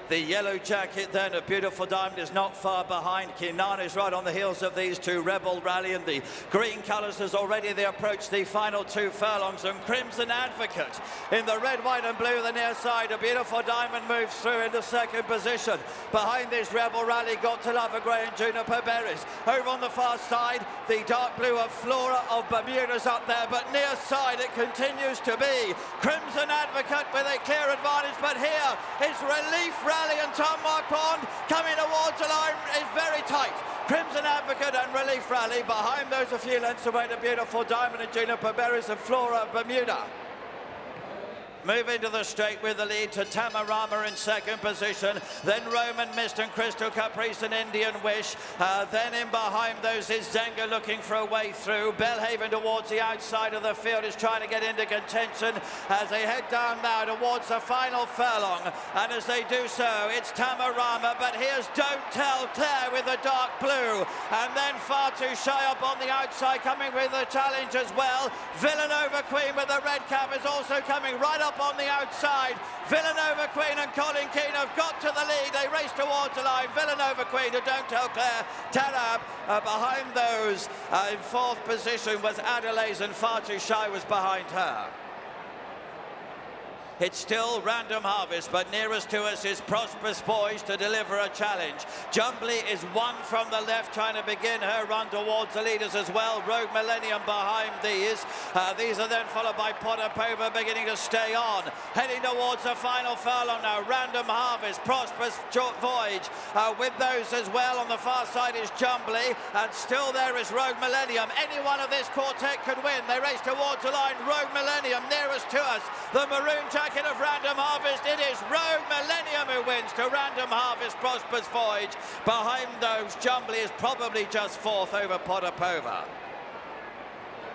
The yellow jacket then of Beautiful Diamond is not far behind. Kinana is right on the heels of these two. Rebel Rally and the green colours as already they approach the final 2 furlongs. And Crimson Advocate in the red, white and blue, the near side. A Beautiful Diamond moves through into second position. Behind this Rebel Rally, Got to Love a Grey and Juniper Berries. Over on the far side, the dark blue of Flora of Bermuda's up there, but near side it continues to be Crimson Advocate with a clear advantage. But here is Relief Rally and Tom Marquand coming towards the line. Is very tight. Crimson Advocate and Relief Rally behind those a few lengths away to Beautiful Diamond and Juniper Berries and Flora of Bermuda. Move into the straight with the lead to Tamarama in second position, then Roman Mist and Crystal Caprice and Indian Wish. Then in behind those is Zenga looking for a way through. Belhaven towards the outside of the field is trying to get into contention as they head down now towards the final furlong. And as they do so, it's Tamarama, but here's Don't Tell Claire with the dark blue. And then Far Too Shy up on the outside, coming with the challenge as well. Villanova Queen with the red cap is also coming right up on the outside. Villanova Queen and Colin Keane have got to the lead. They race towards the line. Villanova Queen to Don't Tell Claire. Tarab behind those. In fourth position was Adelaide, and Far Too Shy was behind her. It's still Random Harvest, but nearest to us is Prosperous Poised to deliver a challenge. Jumbly is one from the left, trying to begin her run towards the leaders as well. Rogue Millennium behind these. These are then followed by Potapova beginning to stay on. Heading towards the final furlong now. Random Harvest, Prosperous Voyage with those as well. On the far side is Jumbly, and still there is Rogue Millennium. Any one of this quartet could win. They race towards the line. Rogue Millennium nearest to us. The maroon jacket of Random Harvest. It is Rogue Millennium who wins to Random Harvest, Prosperous Voyage. Behind those, Jumbly is probably just fourth over Potapova.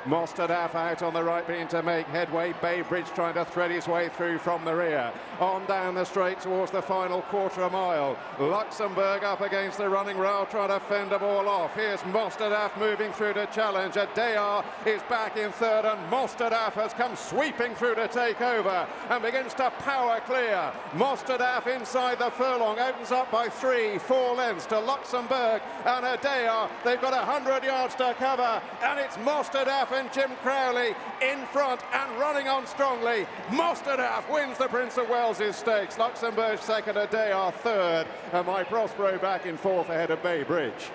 Mostahdaf out on the right being to make headway. Baybridge trying to thread his way through from the rear. On down the straight towards the final quarter mile. Luxembourg up against the running rail trying to fend them all off. Here's Mostahdaf moving through to challenge. Adayar is back in third, and Mostahdaf has come sweeping through to take over and begins to power clear. Mostahdaf inside the furlong opens up by 3-4 lengths to Luxembourg and Adayar. They've got 100 yards to cover, and it's Mostahdaf and Jim Crowley in front and running on strongly. Mostahdaf wins the Prince of Wales's Stakes. Luxembourg second, Adayar third, and My Prospero back in fourth ahead of Baybridge.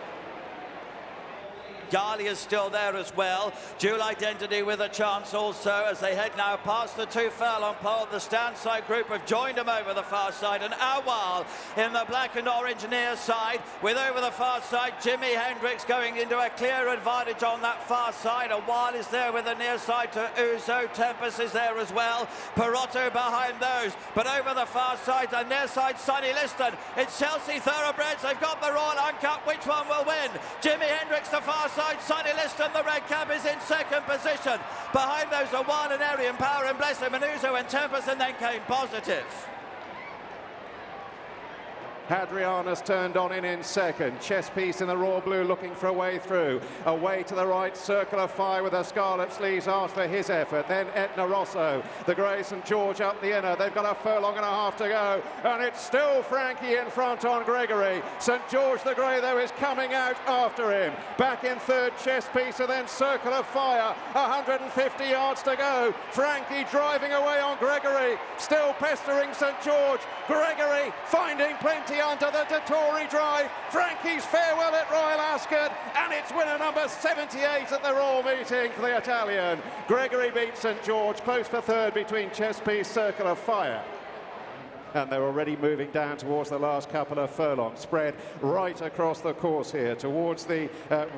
Gali is still there as well. Dual Identity with a chance also as they head now past the 2 furlong pole. The stand side group have joined them over the far side, and Awal in the black and orange near side with over the far side Jimi Hendrix going into a clear advantage on that far side. Awal is there with the near side to Uzo. Tempest is there as well. Perotto behind those, but over the far side and near side Sonny Liston. It's Chelsea Thoroughbreds. They've got the Royal Uncut. Which one will win? Jimi Hendrix the far side. Sonny Liston, the red cap, is in second position. Behind those are Wild and Arian, Power and Blessing, Manuzo and Tempest, and then came Positive. Hadriana's turned on in second. Chess Piece in the raw blue looking for a way through. Away to the right, Circle of Fire with the scarlet sleeves asked for his effort. Then Etna Rosso, the grey St George up the inner. They've got a furlong and a half to go, and it's still Frankie in front on Gregory. St George the grey though is coming out after him. Back in third, Chess Piece, and then Circle of Fire. 150 yards to go. Frankie driving away on Gregory, still pestering St George. Gregory finding plenty under the Dettori drive. Frankie's farewell at Royal Ascot, and it's winner number 78 at the Royal meeting for the Italian. Gregory beats St George, close for third between Chess Piece, Circle of Fire. And they're already moving down towards the last couple of furlongs. Spread right across the course here towards the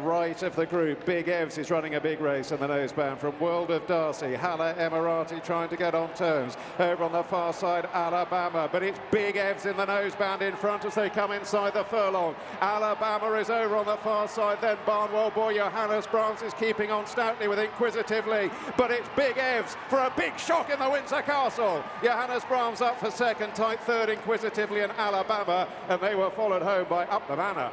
right of the group. Big Evs is running a big race in the noseband from World of Darcy. Hala Emirati trying to get on terms. Over on the far side, Alabama. But it's Big Evs in the noseband in front as they come inside the furlong. Alabama is over on the far side. Then Barnwell boy Johannes Brahms is keeping on stoutly with Inquisitively. But it's Big Evs for a big shock in the Windsor Castle. Johannes Brahms up for second. Tight third, Inquisitively, and Alabama, and they were followed home by Up the Manor.